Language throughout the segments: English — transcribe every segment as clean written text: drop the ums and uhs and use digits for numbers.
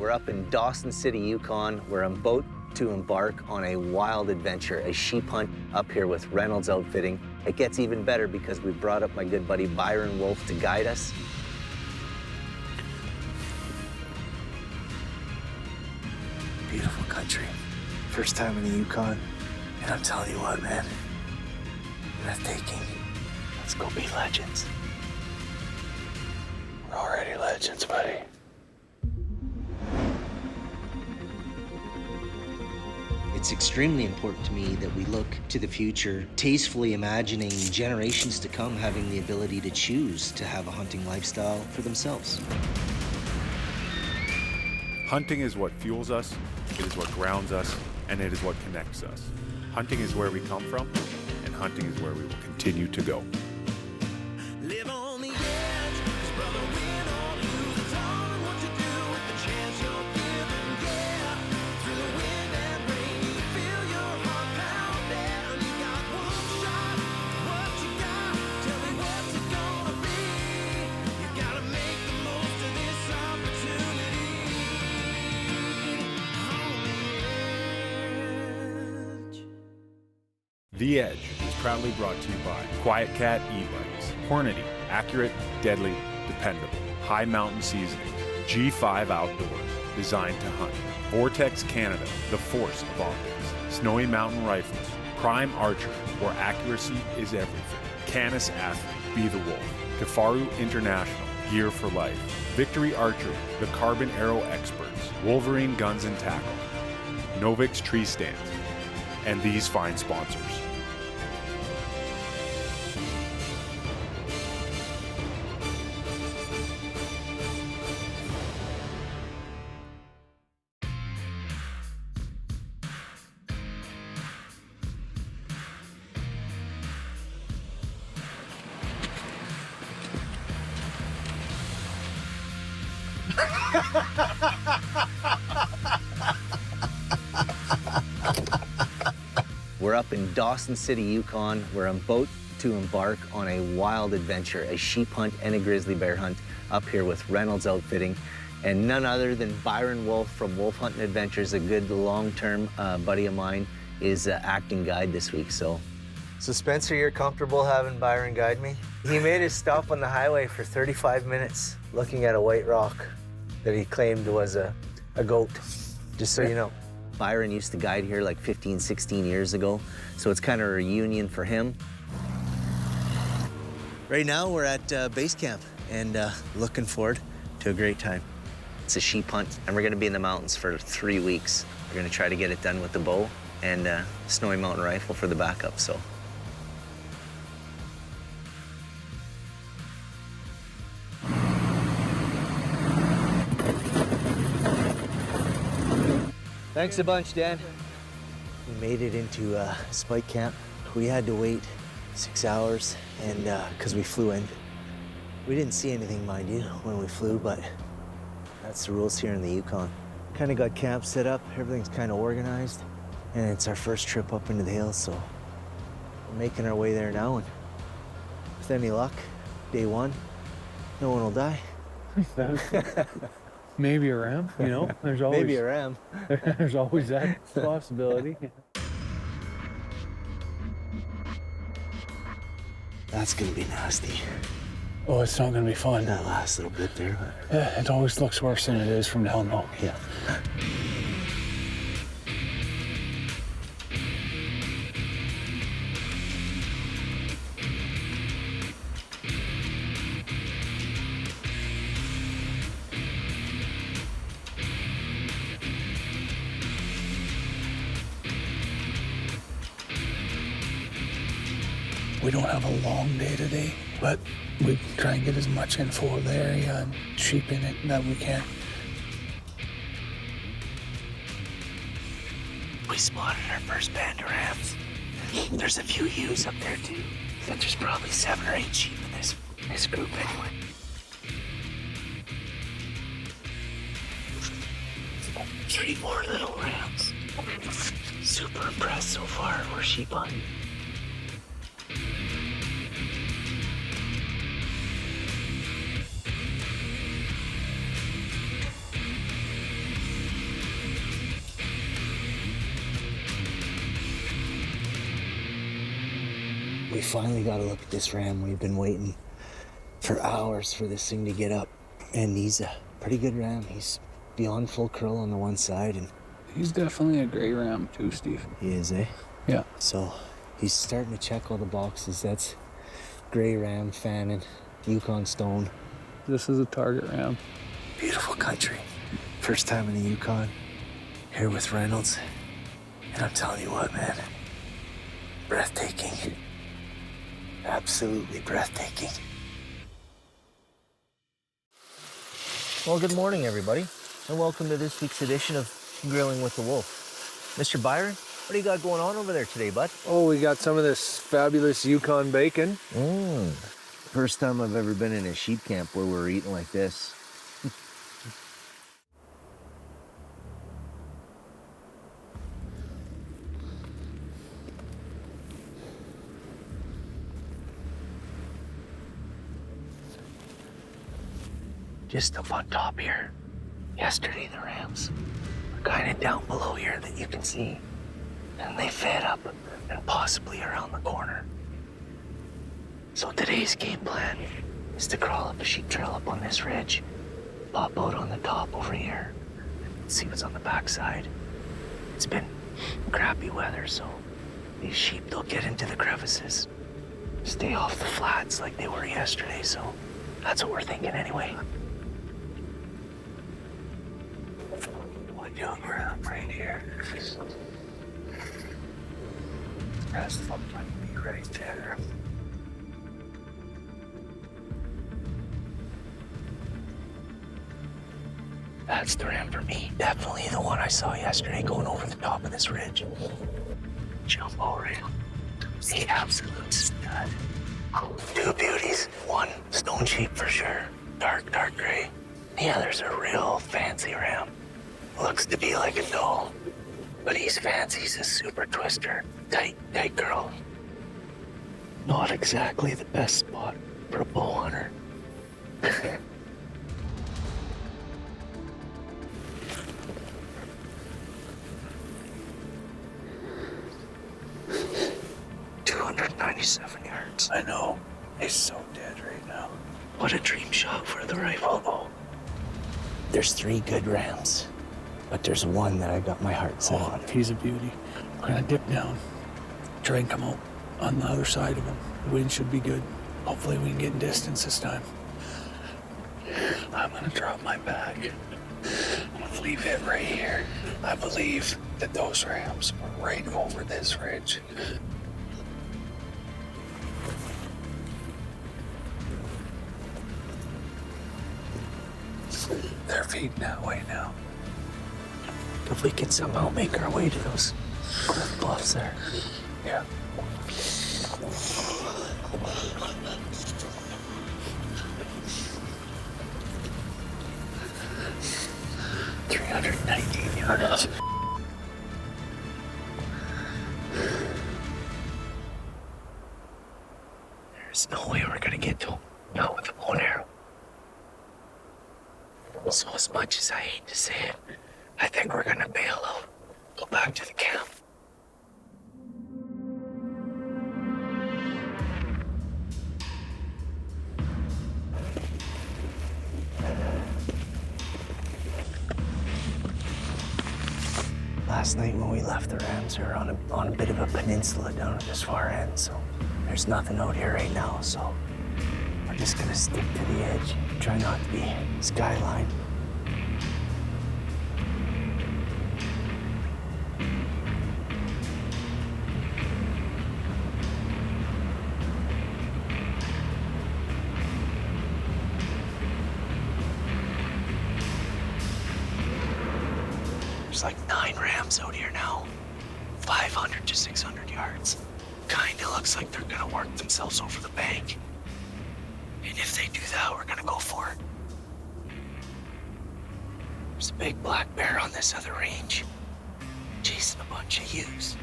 We're up in Dawson City, Yukon. We're about to embark on a wild adventure, a sheep hunt up here with Reynolds Outfitting. It gets even better because we brought up my good buddy Byron Wolf to guide us. Beautiful country. First time in the Yukon. And I'm telling you what, man, breathtaking. Let's go be legends. We're already legends, buddy. It's extremely important to me that we look to the future, tastefully imagining generations to come having the ability to choose to have a hunting lifestyle for themselves. Hunting is what fuels us, it is what grounds us, and it is what connects us. Hunting is where we come from, and hunting is where we will continue to go. Live on the edge, 'cause brother, win or lose, it's all in what you do with the chance you're given, yeah. Through the wind and rain, you feel your heart pounding. You got one shot, what you got? Tell me what's it gonna be? You gotta make the most of this opportunity. On the edge. The Edge is proudly brought to you by Quiet Cat e-bikes, Hornady, accurate, deadly, dependable, high mountain seasonings, G5 Outdoors, designed to hunt, Vortex Canada, the force of optics, Snowy Mountain Rifles, Prime Archery, where accuracy is everything, Canis Athlete, Be the Wolf, Kafaru International, Gear for Life, Victory Archery, the Carbon Arrow Experts, Wolverine Guns and Tackle, Novix Tree Stands, and these fine sponsors. We're up in Dawson City, Yukon. We're about to embark on a wild adventure, a sheep hunt and a grizzly bear hunt up here with Reynolds Outfitting. And none other than Byron Wolf from Wolf Hunting Adventures, a good long-term buddy of mine, is acting guide this week. So Spencer, you're comfortable having Byron guide me? He made his stop on the highway for 35 minutes looking at a white rock that he claimed was a goat, just so you know. Byron used to guide here like 15, 16 years ago, so it's kind of a reunion for him. Right now, we're at base camp and looking forward to a great time. It's a sheep hunt, and we're gonna be in the mountains for 3 weeks. We're gonna try to get it done with the bow and Snowy Mountain Rifle for the backup, so. Thanks a bunch, Dan. We made it into spike camp. We had to wait 6 hours, and because we flew in. We didn't see anything, mind you, when we flew, but that's the rules here in the Yukon. Kind of got camp set up, everything's kind of organized, and it's our first trip up into the hills, so we're making our way there now, and with any luck, day one, no one will die. Maybe a ram, you know? There's always Maybe a ram. There's always that possibility. That's gonna be nasty. Oh, it's not gonna be fun. That last little bit there. Yeah, it always looks worse than it is from down low. Yeah. We don't have a long day today, but we try and get as much info of the area and sheep in it that we can. We spotted our first band of rams. There's a few ewes up there too, but there's probably 7 or 8 sheep in this group anyway. Three more little rams. Super impressed so far. We're sheep hunting. we finally got a look at this ram. We've been waiting for hours for this thing to get up. And he's a pretty good ram. He's beyond full curl on the one side. And He's definitely a gray ram too, Steve. he is, eh? Yeah. So he's starting to check all the boxes. That's gray ram, fanning, Yukon stone. This is a target ram. Beautiful country. First time in the Yukon, here with Reynolds. And I'm telling you what, man, breathtaking. Absolutely breathtaking. Well, good morning, everybody, and welcome to this week's edition of Grilling with the Wolf. Mr. Byron, what do you got going on over there today, bud? Oh, we got some of this fabulous Yukon bacon. First time I've ever been in a sheep camp where we're eating like this. Just up on top here. Yesterday, the rams were kind of down below here that you can see. And they fed up and possibly around the corner. So today's game plan is to crawl up a sheep trail up on this ridge, pop out on the top over here, and see what's on the backside. It's been crappy weather, so these sheep, they'll get into the crevices, stay off the flats like they were yesterday, so that's what we're thinking anyway. One young ram right here. Rest of them might be right there. That's the ram for me. Definitely the one I saw yesterday going over the top of this ridge. Jumbo ram. The absolute stud. Two beauties. One stone sheep for sure. Dark gray. The other's a real fancy ram. Looks to be like a doll. But he's fancy. He's a super twister. Tight girl. Not exactly the best spot for a bow hunter. $297 yards. I know. He's so dead right now. What a dream shot for the rifle, though. There's 3 good rams, but there's one that I got my heart set on. He's a beauty. We're gonna dip down, try and come out on the other side of him. The wind should be good. Hopefully we can get in distance this time. I'm gonna drop my bag. I'm gonna leave it right here. I believe that those rams were right over this ridge. They're feeding that way now. If we can somehow make our way to those cliff bluffs there. Yeah. $319 yards. There's no way we're gonna get to him. Not with a bow and arrow. So as much as I hate to say it, I think we're gonna bail out. Go back to the camp. Last night when we left the rams, we were on a bit of a peninsula down at this far end, so there's nothing out here right now, so we're just gonna stick to the edge. Try not to be skyline. There's like 9 rams out here now. 500 to 600 yards. Kinda looks like they're gonna work themselves over the bank. And if they do that, we're gonna go for it. There's a big black bear on this other range, chasing a bunch of ewes.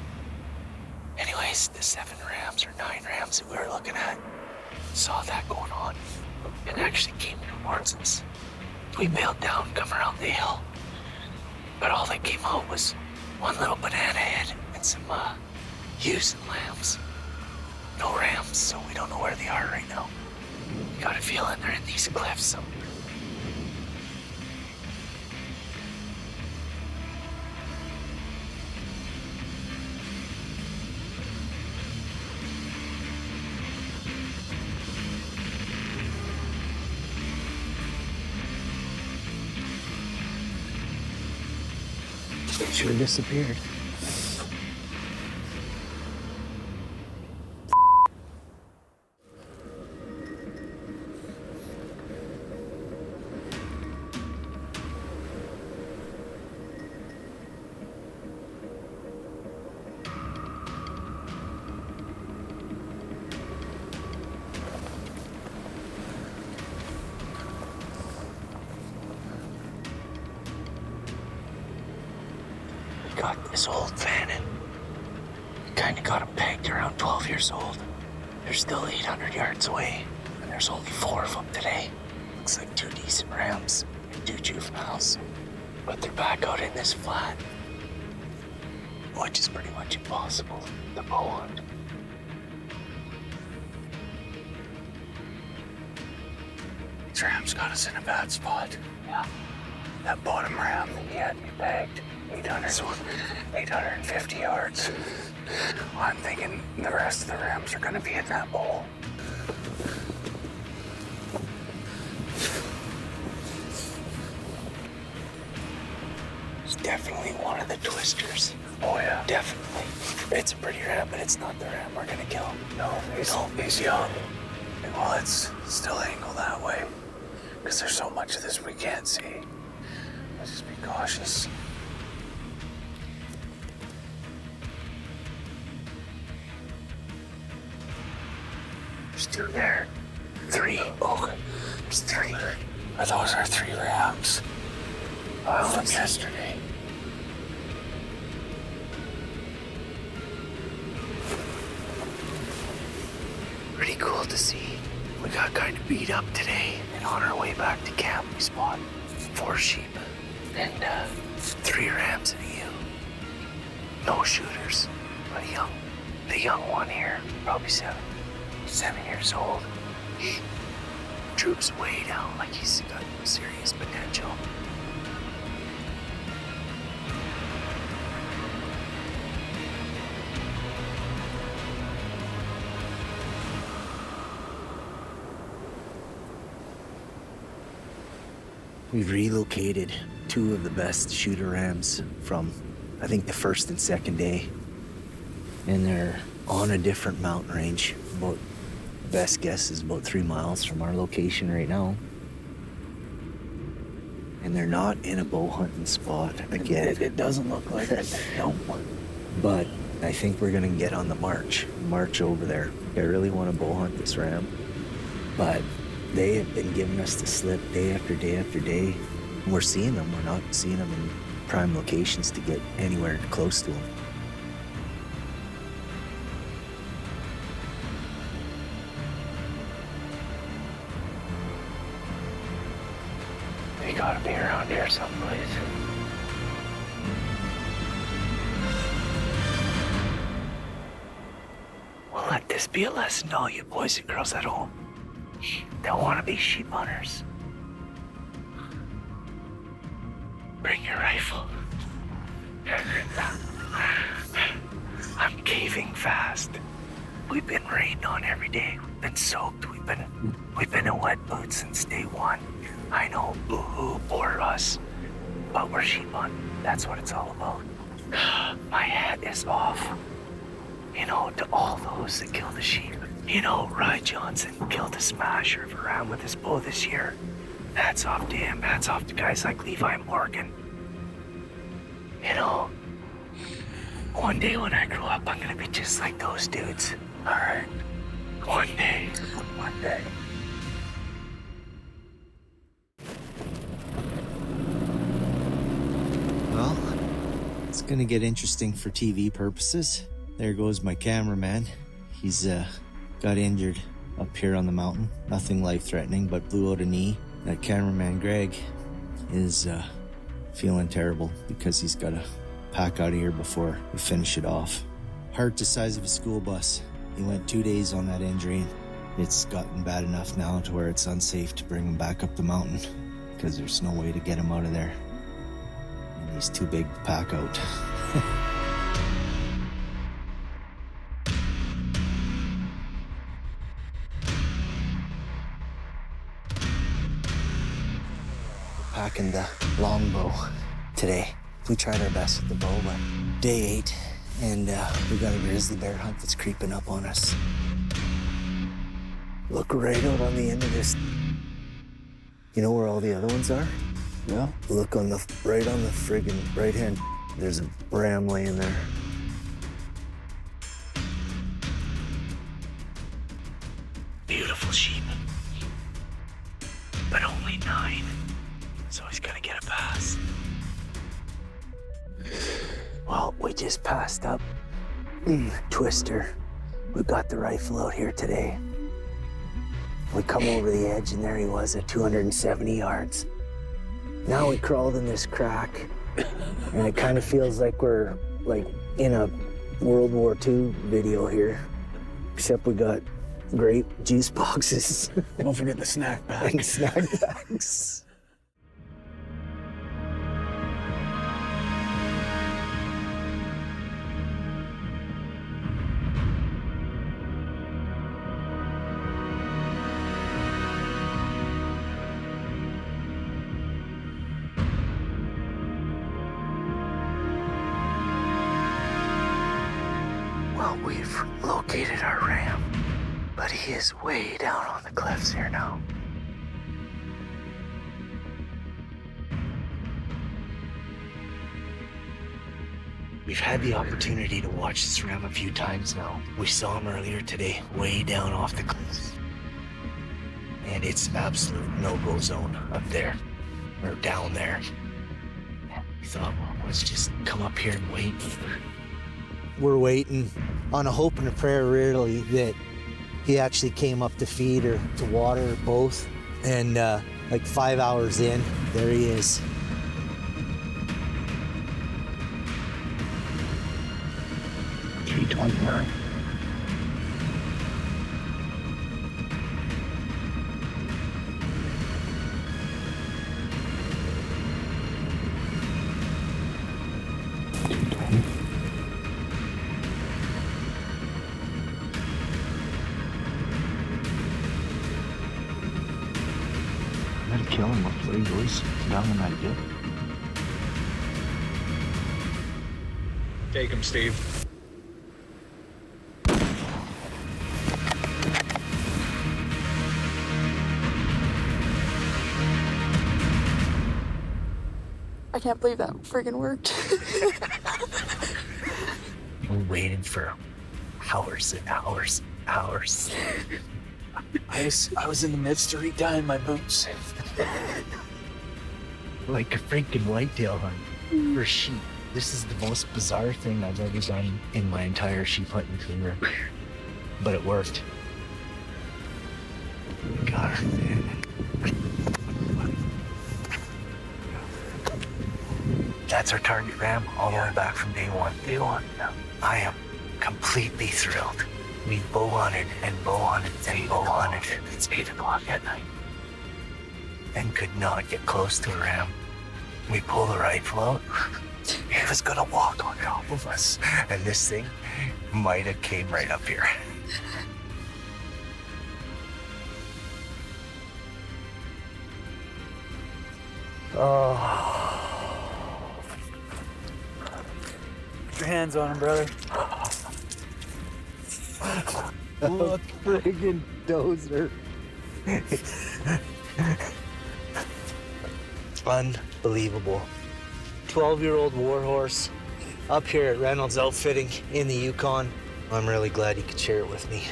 Anyways, the 7 rams or 9 rams that we were looking at saw that going on and actually came towards us. We bailed down, come around the hill. But all that came out was one little banana head and some ewes and lambs. No rams, so we don't know where they are right now. Got a feeling they're in these cliffs somewhere. Sure disappeared. Got this old fannin. Kinda got him pegged around 12 years old. They're still 800 yards away, and there's only 4 of them today. Looks like 2 decent rams and 2 juveniles. But they're back out in this flat, which is pretty much impossible to bow hunt. These rams got us in a bad spot. Yeah. That bottom ram, he had me pegged. 850 yards. I'm thinking the rest of the rams are gonna be in that bowl. It's definitely one of the twisters. Oh yeah. Definitely. It's a pretty ram, but it's not the ram we're gonna kill. No, he's young. Well, it's still angled that way, because there's so much of this we can't see. Let's just be cautious. There's 2 there. 3. Oh, there's 3. Those are 3 rams from yesterday. Pretty cool to see. We got kind of beat up today, and on our way back to camp, we spot 4 sheep and 3 rams and a ewe. No shooters, but the young one here, probably 7 years old. Droops way down like he's got serious potential. We've relocated 2 of the best shooter rams from, I think, the first and second day. And they're on a different mountain range. About, best guess is about 3 miles from our location right now. And they're not in a bow hunting spot again. It doesn't look like it. No. But I think we're gonna get on the march over there. I really want to bow hunt this ram. But they have been giving us the slip day after day after day. And we're seeing them. We're not seeing them in prime locations to get anywhere close to them. They gotta be around here someplace. We'll let this be a lesson to all you boys and girls at home. Don't want to be sheep hunters. Bring your rifle. I'm caving fast. We've been rained on every day. We've been soaked. We've been in wet boots since day 1. I know, boo-hoo, poor us. But we're sheep hunting. That's what it's all about. My hat is off. You know, to all those that kill the sheep. You know, Rye Johnson killed a smasher of a ram with his bow this year. Hats off to him. Hats off to guys like Levi Morgan. You know, one day when I grow up, I'm gonna be just like those dudes. All right? One day. One day. Well, it's gonna get interesting for TV purposes. There goes my cameraman. He's got injured up here on the mountain. Nothing life-threatening, but blew out a knee. That cameraman, Greg, is feeling terrible because he's got to pack out of here before we finish it off. Heart the size of a school bus. He went 2 days on that injury. It's gotten bad enough now to where it's unsafe to bring him back up the mountain because there's no way to get him out of there. And he's too big to pack out. Packing the longbow today. We tried our best with the bow, but day 8, and we got a grizzly bear hunt that's creeping up on us. Look right out on the end of this. You know where all the other ones are? Yeah. Look on the right on the friggin' right hand. There's a ram laying there. Beautiful sheep, but only 9. So he's gonna get a pass. Well, we just passed up Twister. We got the rifle out here today. We come over the edge and there he was at 270 yards. Now we crawled in this crack and it kind of feels like we're like in a World War II video here, except we got grape juice boxes. Don't forget the snack bag. And snack bags. Well, we've located our ram, but he is way down on the cliffs here now. We've had the opportunity to watch this ram a few times now. We saw him earlier today, way down off the cliffs. And it's absolute no-go zone up there, or down there. We thought, well, let's just come up here and wait. We're waiting on a hope and a prayer, really, that he actually came up to feed or to water or both. And like 5 hours in, there he is. $3.29. Kill him before he goes down in that dip. Take him, Steve. I can't believe that friggin' worked. We waited for hours and hours and hours. I was in the midst of retying my boots. Like a freaking whitetail hunt for sheep. This is the most bizarre thing I've ever done in my entire sheep hunting career. But it worked. Got her. That's our target ram all the way back from day 1. Day 1. Yeah. I am completely thrilled. We bow hunted and bow hunted and bow hunted. It's 8 o'clock at night. And could not get close to a ram. We pull the rifle out. It was gonna walk on top of us. And this thing might have came right up here. Oh. Put your hands on him, brother. What friggin' dozer. Unbelievable. 12-year-old warhorse up here at Reynolds Outfitting in the Yukon. I'm really glad he could share it with me.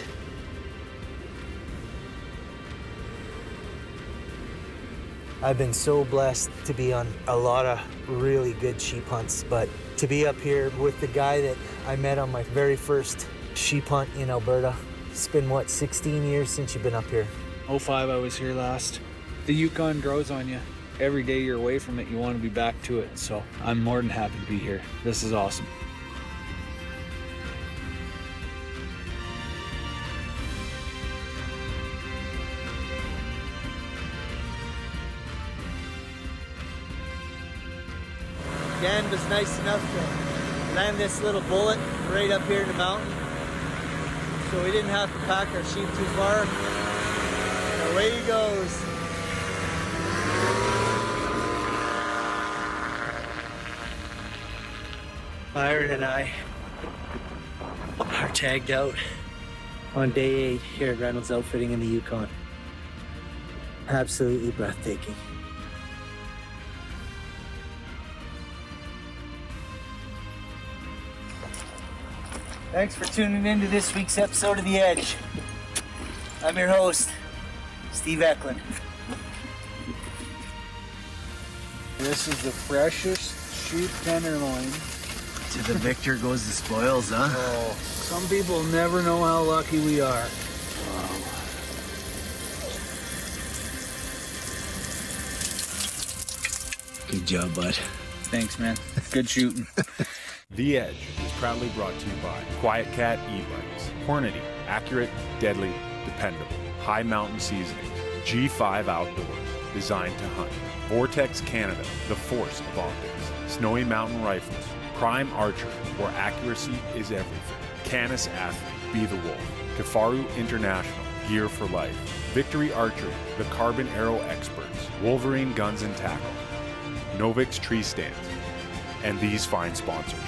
I've been so blessed to be on a lot of really good sheep hunts, but to be up here with the guy that I met on my very first sheep hunt in Alberta. It's been, what, 16 years since you've been up here? 05, I was here last. The Yukon grows on you. Every day you're away from it, you want to be back to it. So I'm more than happy to be here. This is awesome. Dan was nice enough to land this little bullet right up here in the mountain, so we didn't have to pack our sheep too far. And away he goes. Byron and I are tagged out on day 8 here at Reynolds Outfitting in the Yukon. Absolutely breathtaking. Thanks for tuning in to this week's episode of The Edge. I'm your host, Steve Ecklund. This is the freshest sheep tenderloin. To the victor goes the spoils, huh? Oh, some people never know how lucky we are. Good job, bud. Thanks, man. Good shooting. The Edge is proudly brought to you by Quiet Cat e-bikes, Hornady, accurate, deadly, dependable, high mountain seasonings, G5 Outdoors, designed to hunt, Vortex Canada, the force of optics, Snowy Mountain Rifles, Prime Archery, where accuracy is everything, Canis Athlete, Be the Wolf, Kifaru International, Gear for Life, Victory Archery, the Carbon Arrow Experts, Wolverine Guns and Tackle, Novix Tree Stands, and these fine sponsors.